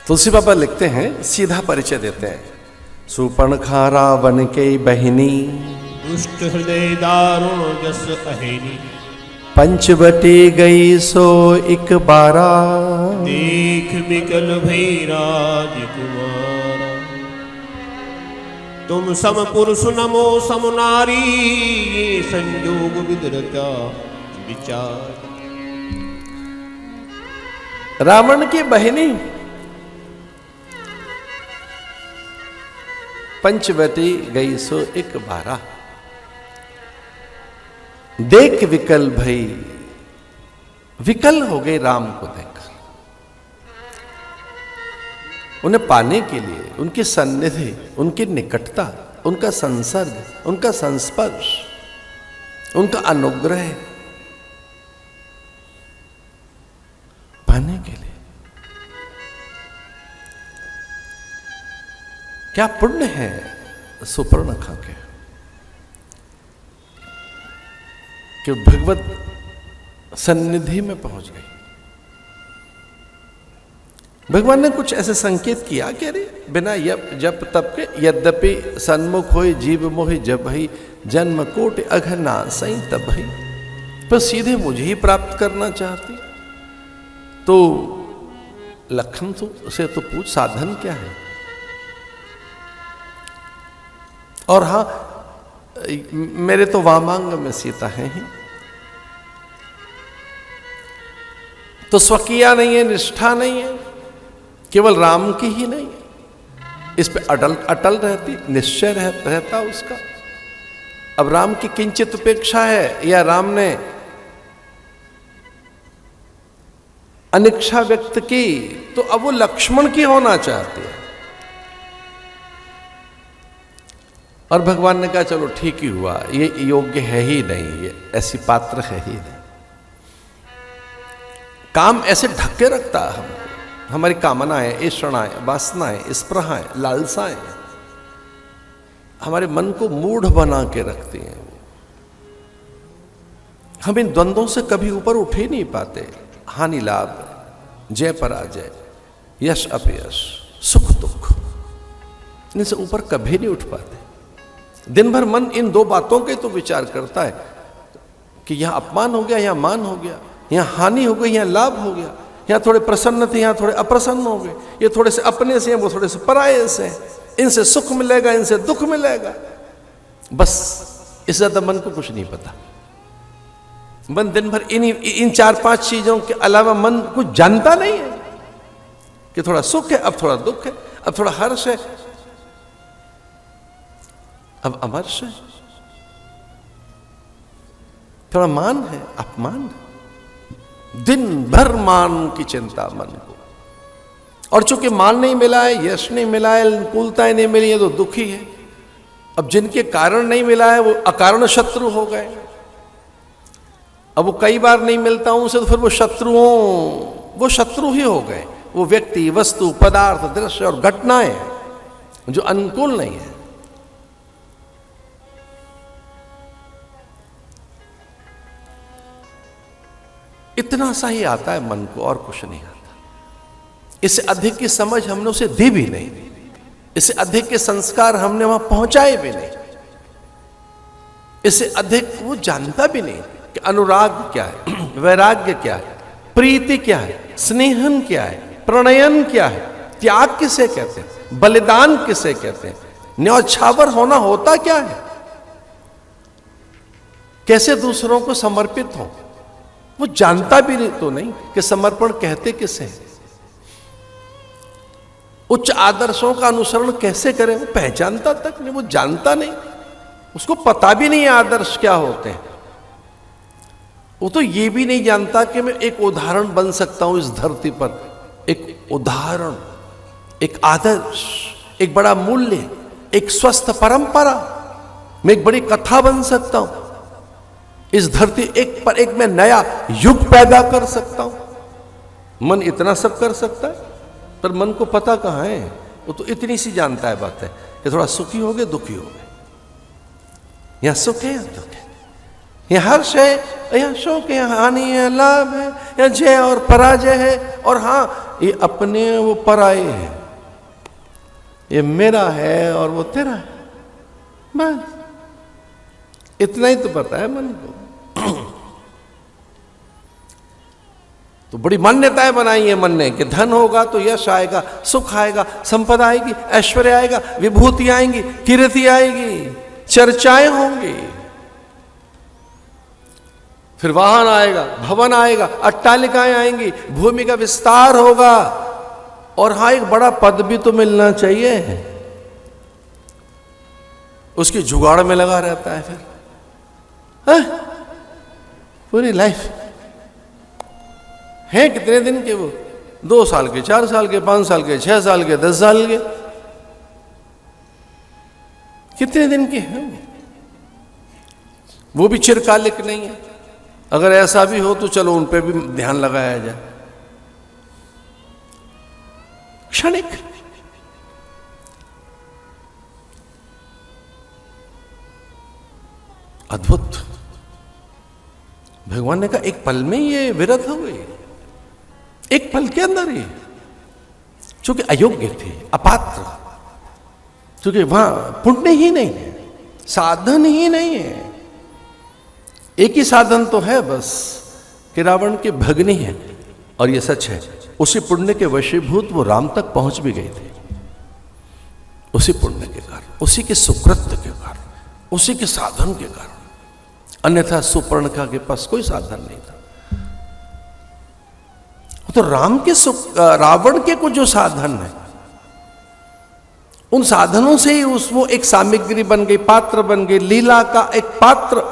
तुलसी बाबा लिखते हैं, सीधा परिचय देते हैं। सुपर्णखा रावण के बहिनी, दुष्ट हृदय दारुण जस अहेनी, पंचवटी गई सो एक बारा, देख बिकल भई राजकुमारा। तुम सम पुरुष नमो सम नारी, ये संयोग विदुर का विचार। रावण की बहिनी पंचवटी गई सो एक बारा, देख विकल भई, विकल हो गए राम को देखकर। उन्हें पाने के लिए उनकी सन्निधि, उनकी निकटता, उनका संसर्ग, उनका संस्पर्श, उनका अनुग्रह पाने के लिए क्या पुण्य है सुपर्णखा के कि भगवत सन्निधि में पहुंच गई। भगवान ने कुछ ऐसे संकेत किया कि अरे बिना जप तप के, यद्यपि सन्मुख होई जीव मोहि जब ही, जन्म कोटि अघना सई तब ही, पर सीधे मुझे ही प्राप्त करना चाहती तो लखन से तो पूछ साधन क्या है। और हां, मेरे तो वामांग में सीता है ही, तो स्वकीय नहीं है, निष्ठा नहीं है, केवल राम की ही नहीं है, इस पे अटल रहती, निश्चय रहता उसका। अब राम की किंचित उपेक्षा है या राम ने अनिच्छा व्यक्त की, तो अब वो लक्ष्मण की होना चाहती है। और भगवान ने कहा चलो ठीक ही हुआ, ये योग्य है ही नहीं, ये ऐसी पात्र है ही नहीं। काम ऐसे ढके रखता है हमको, हमारी कामनाएं, इष्णाएं, वासनाएं, स्पृहाएं, लालसाएं हमारे मन को मूढ़ बना के रखती हैं। हम इन द्वंद्वों से कभी ऊपर उठ ही नहीं पाते। हानि लाभ, जय पराजय, यश अपयश, सुख दुख, इनसे ऊपर कभी नहीं उठ पाते। दिन भर मन इन दो बातों के तो विचार करता है कि यहां अपमान हो गया, यहां मान हो गया, यहां हानि हो गई, यहां लाभ हो गया, यहां थोड़े प्रसन्न थे, यहां थोड़े अप्रसन्न हो गए, ये थोड़े से अपने से हैं, वो थोड़े से पराये से हैं, इनसे सुख मिलेगा, इनसे दुख मिलेगा। बस इससे ज्यादा मन को कुछ नहीं पता। मन दिन भर इन 4-5 चीजों के अलावा मन कुछ जानता नहीं है कि थोड़ा सुख है, अब थोड़ा दुख है, अब थोड़ा हर्ष है, अब अमर्ष है, थोड़ा मान है, अपमान है। दिन भर मान की चिंता मन को। और चूंकि मान नहीं मिला है, यश नहीं मिला है, अनुकूलताएं नहीं मिली है, तो दुखी है। अब जिनके कारण नहीं मिला है वो अकारण शत्रु हो गए। अब वो कई बार नहीं मिलता उनसे, तो फिर वो शत्रु ही हो गए। वो व्यक्ति, वस्तु, पदार्थ, दृश्य और घटनाएं जो अनुकूल नहीं है। इतना सा ही आता है मन को, और कुछ नहीं आता। इससे अधिक की समझ हमने उसे दी भी नहीं, इससे अधिक के संस्कार हमने वहां पहुंचाए भी नहीं, इससे अधिक वो जानता भी नहीं कि अनुराग क्या है, वैराग्य क्या है, प्रीति क्या है, स्नेहन क्या है, प्रणयन क्या है, त्याग किसे कहते हैं, बलिदान किसे कहते हैं, न्यौछावर होना होता क्या है, कैसे दूसरों को समर्पित हो। वो जानता भी नहीं तो नहीं कि समर्पण कहते किसे, उच्च आदर्शों का अनुसरण कैसे करें, वो पहचानता तक नहीं, वो जानता नहीं, उसको पता भी नहीं है आदर्श क्या होते हैं। वो तो ये भी नहीं जानता कि मैं एक उदाहरण बन सकता हूं इस धरती पर, एक उदाहरण, एक आदर्श, एक बड़ा मूल्य, एक स्वस्थ परंपरा, मैं एक बड़ी कथा बन सकता हूं इस धरती एक पर एक मैं नया युग पैदा कर सकता हूं। मन इतना सब कर सकता है, पर मन को पता कहां है। वो तो इतनी सी जानता है बात है कि थोड़ा सुखी हो गए, दुखी हो गए, या सुख है या दुख है, यहाँ हर्ष है, यहाँ शोक है, यहाँ हानि है, लाभ है, यहाँ जय और पराजय है, और हाँ ये अपने वो पराये है, ये मेरा है और वो तेरा है, बस इतना ही तो पता है मन को। तो बड़ी मान्यताएं बनाई है मन ने कि धन होगा तो यश आएगा, सुख आएगा, संपदा आएगी, ऐश्वर्य आएगा, विभूति आएंगी, कीर्ति आएगी, चर्चाएं होंगी, फिर वाहन आएगा, भवन आएगा, अट्टालिकाएं आएंगी, भूमि का विस्तार होगा, और हाँ एक बड़ा पद भी तो मिलना चाहिए। उसकी जुगाड़ में लगा रहता है फिर पूरी लाइफ। हैं कितने दिन के वो? 2 साल के, 4 साल के, 5 साल के, 6 साल के, 10 साल के, कितने दिन के हैं वो भी चिरकालिक नहीं है। अगर ऐसा भी हो तो चलो उन पे भी ध्यान लगाया जाए, क्षणिक। अद्भुत। भगवान ने कहा एक पल में ये विरत हो गई, एक पल के अंदर ही, क्योंकि अयोग्य थे, अपात्र, क्योंकि वहां पुण्य ही नहीं है, साधन ही नहीं है। एक ही साधन तो है बस कि रावण की भगनी है, और ये सच है। उसी पुण्य के वशीभूत वो राम तक पहुंच भी गए थे, उसी पुण्य के कारण, उसी के सुकृत्य के कारण, उसी के साधन के कारण। अन्यथा सुपर्णखा के पास कोई साधन नहीं था। तो राम के रावण के को जो साधन है, उन साधनों से ही वो एक सामग्री बन गई, पात्र बन गई, लीला का एक पात्र।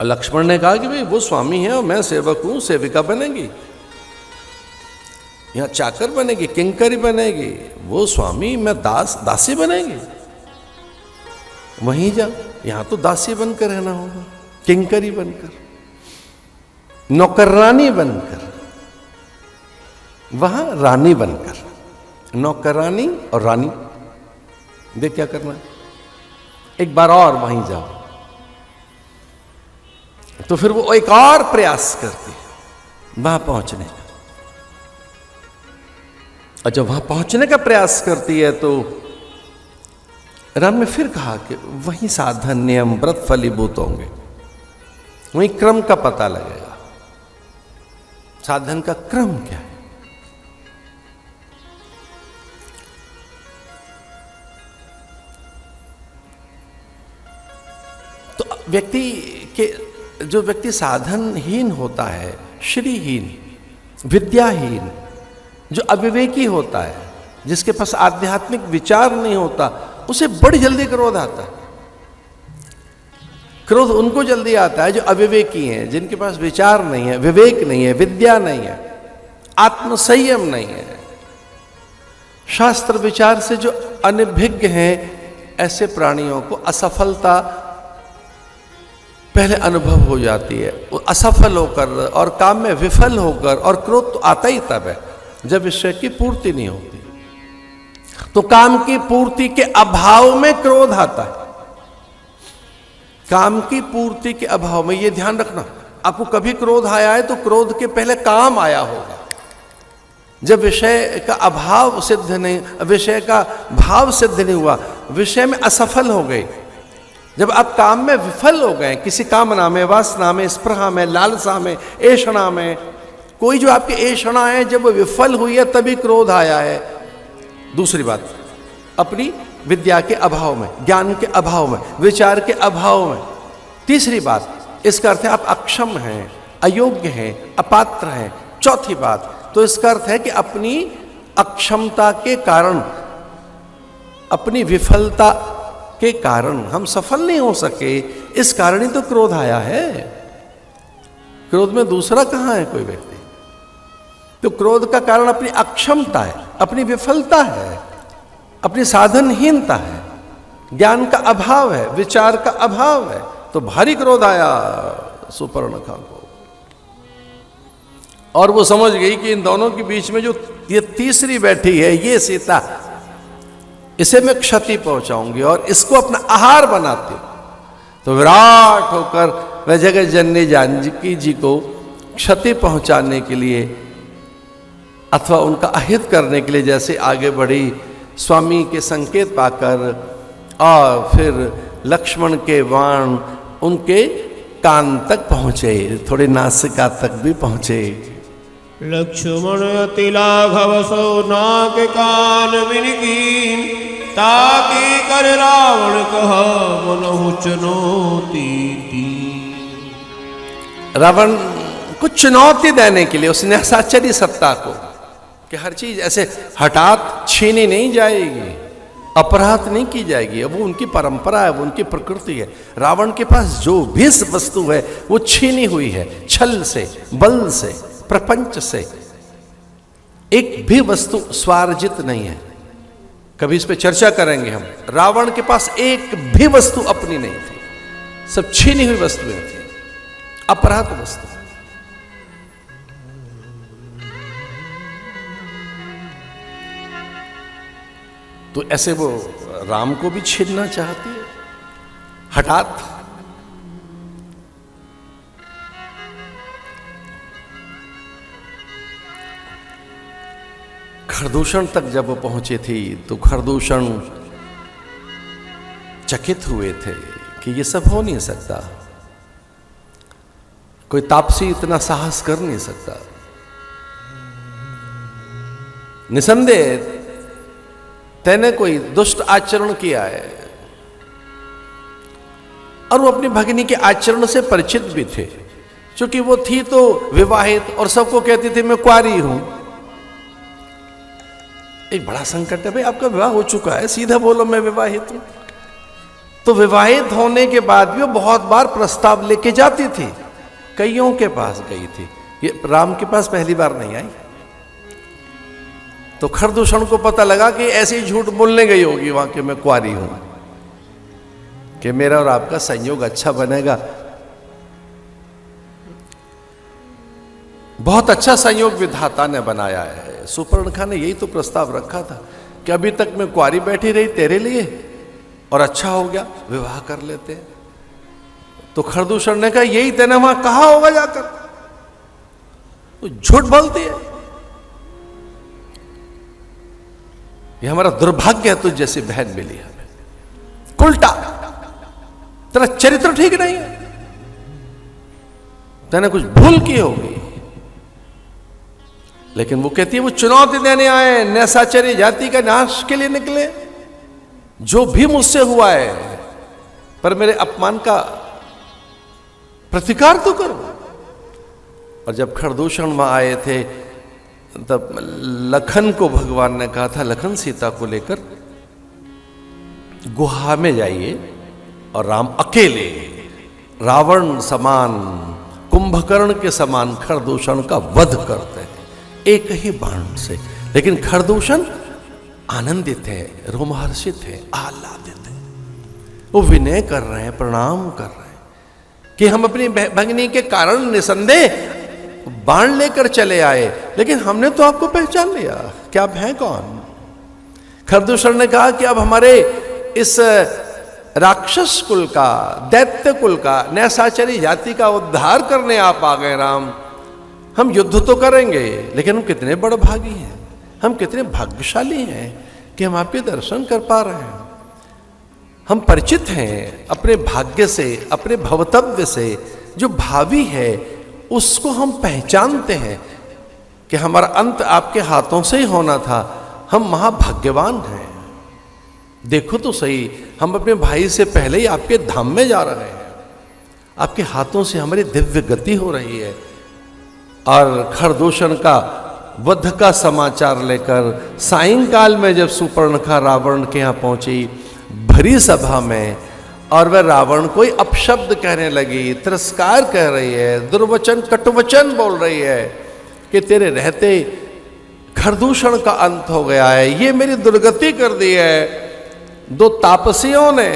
लक्ष्मण ने कहा कि भाई वो स्वामी है और मैं सेवक हूं, सेविका बनेगी, यहां चाकर बनेगी, किंकरी बनेगी, वो स्वामी, मैं दासी बनेगी। वहीं जा, यहां तो दासी बनकर रहना होगा, किंकरी बनकर, नौकरानी बनकर, वहां रानी बनकर। नौकरानी और रानी, देख क्या करना है, एक बार और वहीं जाओ। तो फिर वो एक और प्रयास करती है वहां पहुंचने का, और जब वहां पहुंचने का प्रयास करती है तो राम ने फिर कहा कि वहीं साधन, नियम, व्रत फलीभूत होंगे, वहीं क्रम का पता लगेगा। साधन का क्रम क्या है? तो जो व्यक्ति साधनहीन होता है, श्रीहीन, विद्याहीन, जो अविवेकी होता है, जिसके पास आध्यात्मिक विचार नहीं होता, उसे बड़ी जल्दी क्रोध आता है। क्रोध उनको जल्दी आता है जो अविवेकी हैं, जिनके पास विचार नहीं है, विवेक नहीं है, विद्या नहीं है, आत्मसंयम नहीं है, शास्त्र विचार से जो अनभिज्ञ हैं। ऐसे प्राणियों को असफलता पहले अनुभव हो जाती है, वो असफल होकर और काम में विफल होकर, और क्रोध तो आता ही तब है जब विषय की पूर्ति नहीं होती। तो काम की पूर्ति के अभाव में क्रोध आता है, काम की पूर्ति के अभाव में। ये ध्यान रखना, आपको कभी क्रोध आया है तो क्रोध के पहले काम आया होगा। जब विषय का अभाव सिद्ध नहीं, विषय का भाव सिद्ध नहीं हुआ, विषय में असफल हो गए, जब आप काम में विफल हो गए, किसी कामना में, वासना में, स्पृहा में, लालसा में, ऐषणा में, कोई जो आपकी ऐषणा है जब वो विफल हुई है तभी क्रोध आया है। दूसरी बात, अपनी विद्या के अभाव में, ज्ञान के अभाव में, विचार के अभाव में। तीसरी बात, इसका अर्थ है आप अक्षम हैं, अयोग्य हैं, अपात्र हैं। चौथी बात, तो इसका अर्थ है कि अपनी अक्षमता के कारण, अपनी विफलता के कारण हम सफल नहीं हो सके, इस कारण ही तो क्रोध आया है। क्रोध में दूसरा कहां है कोई व्यक्ति? तो क्रोध का कारण अपनी अक्षमता है, अपनी विफलता है, अपनी साधनहीनता है, ज्ञान का अभाव है, विचार का अभाव है। तो भारी क्रोध आया सुपर्णखा को, और वो समझ गई कि इन दोनों के बीच में जो ये तीसरी बैठी है, ये सीता, इसे मैं क्षति पहुंचाऊंगी और इसको अपना आहार बनाती हूं। तो विराट होकर वह जगत जननी जानकी जी को क्षति पहुंचाने के लिए अथवा उनका अहित करने के लिए जैसे आगे बढ़ी, स्वामी के संकेत पाकर, और फिर लक्ष्मण के बाण उनके कान तक पहुंचे, थोड़े नासिका तक भी पहुंचे। लक्ष्मण अति लाघव सो नाक कान बिनकीन, ताकि कर रावण कह मनहु चुनौती दी। रावण को चुनौती देने के लिए उसने साचरी सत्ता को कि हर चीज ऐसे हठात छीनी नहीं जाएगी, अपराध नहीं की जाएगी। अब वो उनकी परंपरा है, वो उनकी प्रकृति है। रावण के पास जो भी वस्तु है वो छीनी हुई है, छल से, बल से, प्रपंच से। एक भी वस्तु स्वार्जित नहीं है। कभी इस पे चर्चा करेंगे हम। रावण के पास एक भी वस्तु अपनी नहीं थी, सब छीनी हुई वस्तुएं थी, अपराध वस्तु। तो ऐसे वो राम को भी छीनना चाहती है हठात। खरदूषण तक जब वो पहुंचे थी तो खरदूषण चकित हुए थे कि ये सब हो नहीं सकता, कोई तापसी इतना साहस कर नहीं सकता। निसंदेह तैने कोई दुष्ट आचरण किया है, और वो अपनी भगिनी के आचरण से परिचित भी थे, क्योंकि वो थी तो विवाहित और सबको कहती थी मैं कुंवारी हूं। एक बड़ा संकट है भाई, आपका विवाह हो चुका है, सीधा बोलो मैं विवाहित हूं। तो विवाहित होने के बाद भी वो बहुत बार प्रस्ताव लेके जाती थी, कईयों के पास गई थी, ये राम के पास पहली बार नहीं आई। तो खरदूषण को पता लगा कि ऐसे ही झूठ बोलने गई होगी वहां कि मैं कुंवारी हूं, कि मेरा और आपका संयोग अच्छा बनेगा। बहुत अच्छा संयोग विधाता ने बनाया है। सुपर्णखा ने यही तो प्रस्ताव रखा था कि अभी तक मैं कुंवारी बैठी रही तेरे लिए, और अच्छा हो गया विवाह कर लेते हैं। तो खरदूषण ने कहा यही तेने वहां कहा होगा जाकर, तो झूठ बोलती है। ये हमारा दुर्भाग्य है, तुझ जैसी बहन मिली हमें। उल्टा तेरा चरित्र ठीक नहीं है, तूने कुछ भूल की होगी। लेकिन वो कहती है वो चुनौती देने आए, नैसाचरी जाति का नाश के लिए निकले। जो भी मुझसे हुआ है, पर मेरे अपमान का प्रतिकार तो करो। और जब खरदूषण वहां आए थे तब लखन को भगवान ने कहा था, लखन सीता को लेकर गुहा में जाइए, और राम अकेले रावण समान, कुंभकर्ण के समान खरदूषण का वध करते हैं एक ही बाण से। लेकिन खरदूषण आनंदित है, रोमहर्षित है, आह्लादित है। वो विनय कर रहे हैं, प्रणाम कर रहे हैं कि हम अपनी भगिनी के कारण निसंदेह बाण लेकर चले आए, लेकिन हमने तो आपको पहचान लिया कि आप हैं कौन। खरदूषण ने कहा कि अब हमारे इस राक्षस कुल का, दैत्य कुल का, नैसाचरी जाति का उद्धार करने आप आ गए राम। हम युद्ध तो करेंगे, लेकिन हम कितने बड़भागी हैं, हम कितने भाग्यशाली हैं कि हम आपके दर्शन कर पा रहे हैं। हम परिचित हैं अपने भाग्य से, अपने भवतव्य से। जो भावी है उसको हम पहचानते हैं कि हमारा अंत आपके हाथों से ही होना था। हम महाभाग्यवान हैं। देखो तो सही, हम अपने भाई से पहले ही आपके धाम में जा रहे हैं, आपके हाथों से हमारी दिव्य गति हो रही है। और खरदूषण का वध का समाचार लेकर सायंकाल में जब सुपर्णखा रावण के यहाँ पहुंची भरी सभा में, और वह रावण कोई अपशब्द कहने लगी, तिरस्कार कह रही है, दुर्वचन कटुवचन बोल रही है कि तेरे रहते खरदूषण का अंत हो गया है, ये मेरी दुर्गति कर दी है। दो तापसियों ने,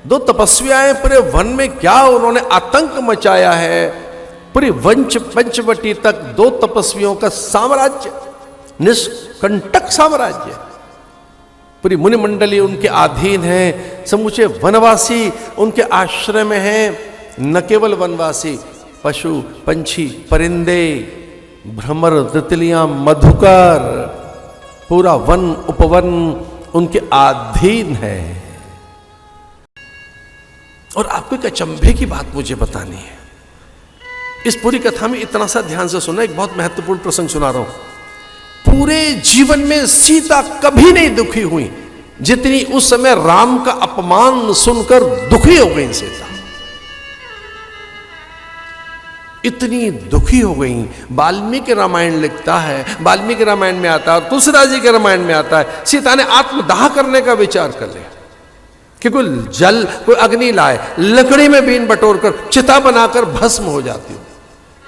दो तपस्वियाएं पूरे वन में क्या उन्होंने आतंक मचाया है। पूरी पंचवटी तक दो तपस्वियों का साम्राज्य, निष्कंटक साम्राज्य, पूरी मुनि मंडली उनके अधीन है, समूचे वनवासी उनके आश्रय में हैं। न केवल वनवासी, पशु पंछी परिंदे भ्रमर तितलियां मधुकर पूरा वन उपवन उनके अधीन है। और आपको एक अचंभे की बात मुझे बतानी है। इस पूरी कथा में इतना सा ध्यान से सुना, एक बहुत महत्वपूर्ण प्रसंग सुना रहा हूं। पूरे जीवन में सीता कभी नहीं दुखी हुई जितनी उस समय राम का अपमान सुनकर दुखी हो गई सीता। इतनी दुखी हो गई। वाल्मीकि रामायण लिखता है, वाल्मीकि रामायण में आता है और तुलसीदास जी के रामायण में आता है, सीता ने आत्मदाह करने का विचार कर लिया कि कोई जल कोई अग्नि लाए, लकड़ी में बीन बटोर कर चिता बनाकर भस्म हो जाती हूं।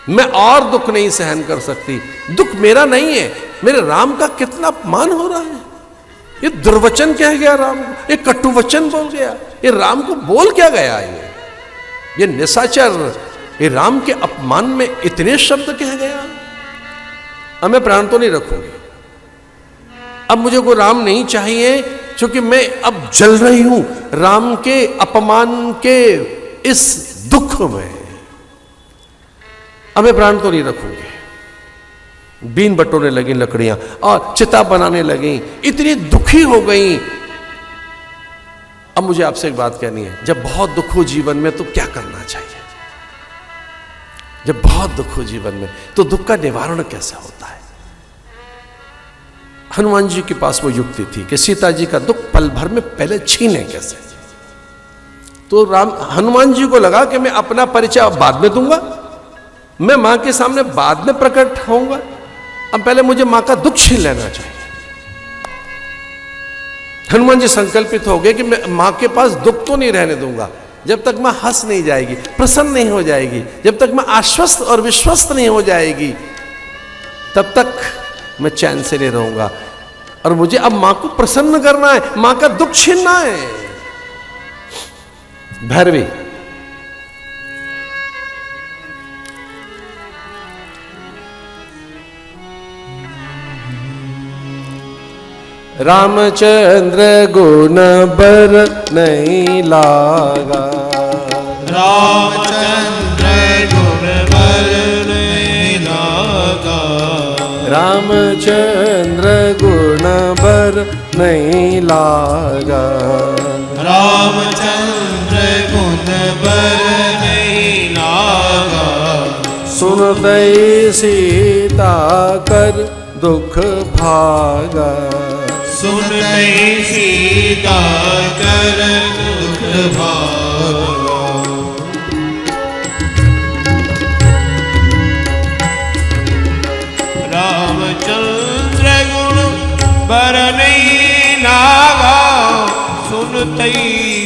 मैं और दुख नहीं सहन कर सकती। दुख मेरा नहीं है, मेरे राम का कितना अपमान हो रहा है। ये दुर्वचन कह गया राम को, ये कटुवचन बोल गया, ये राम को बोल क्या गया ये निशाचर, ये राम के अपमान में इतने शब्द कह गया। अब मैं प्राण तो नहीं रखूंगी, अब मुझे कोई राम नहीं चाहिए, क्योंकि मैं अब जल रही हूं राम के अपमान के इस दुख में। अब मैं प्राण तो नहीं रखूंगी। बीन बटोरने लगी लकड़ियां और चिता बनाने लगी, इतनी दुखी हो गई। अब मुझे आपसे एक बात कहनी है, जब बहुत दुख हो जीवन में तो क्या करना चाहिए? जब बहुत दुख हो जीवन में तो दुख का निवारण कैसे होता है? हनुमान जी के पास वो युक्ति थी कि सीता जी का दुख पल भर में पहले छीने कैसे। तो हनुमान जी को लगा कि मैं अपना परिचय बाद में दूंगा, मैं मां के सामने बाद में प्रकट होऊंगा, अब पहले मुझे मां का दुख छीन लेना चाहिए। हनुमान जी संकल्पित हो गए कि मैं मां के पास दुख तो नहीं रहने दूंगा जब तक मां हंस नहीं जाएगी, प्रसन्न नहीं हो जाएगी, जब तक मैं आश्वस्त और विश्वस्त नहीं हो जाएगी, तब तक मैं चैन से नहीं रहूंगा। और मुझे अब मां को प्रसन्न करना है, मां का दुख छीनना है। भैरवी रामचंद्र गुण बर नहीं लागा, रामचंद्र गुण बर नहीं लागा, रामचंद्र गुण बर नहीं लागा, रामचंद्र गुण बर नहीं लागा, सुनते सीता कर दुख भागा, सुनते सीता कर दुख भागा, रामचंद्र गुण बर नहीं लागा, सुनते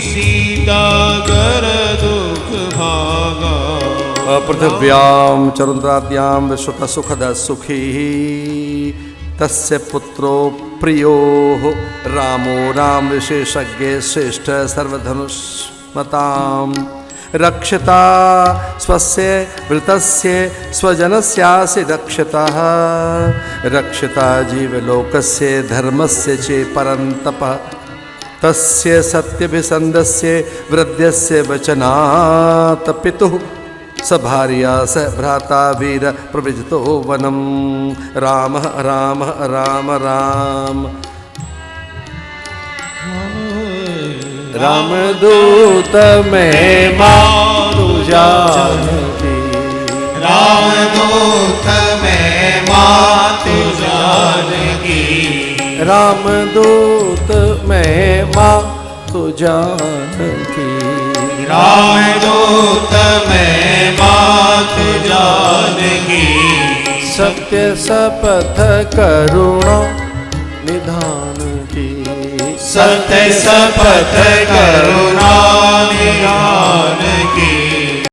सीता कर दुख भागा, पृथिव्याम चरुन्द्राद्याम विश्वत सुखद सुखी तस्य पुत्रो प्रियो रामो राम विशेषज्ञ श्रेष्ठ सर्वधनुष्मताम रक्षता स्वस्य वृतस्य स्वजनस्यासि रक्षतः रक्षता जीवलोकस्य धर्मस्य चे परन्तपः तस्य सत्यभिसन्दस्य वृद्धस्य वचनात् पितुः स भार्या स भ्राता वीर प्रविजितो वनम राम राम राम राम राम दूत में मातु जानकी, राम दूत में मातु जानकी, राम दूत में मातु जानकी, राम दूत में मातु जानकी, सत्य शपथ करुणा निधान की, सत्य शपथ करुणा निधान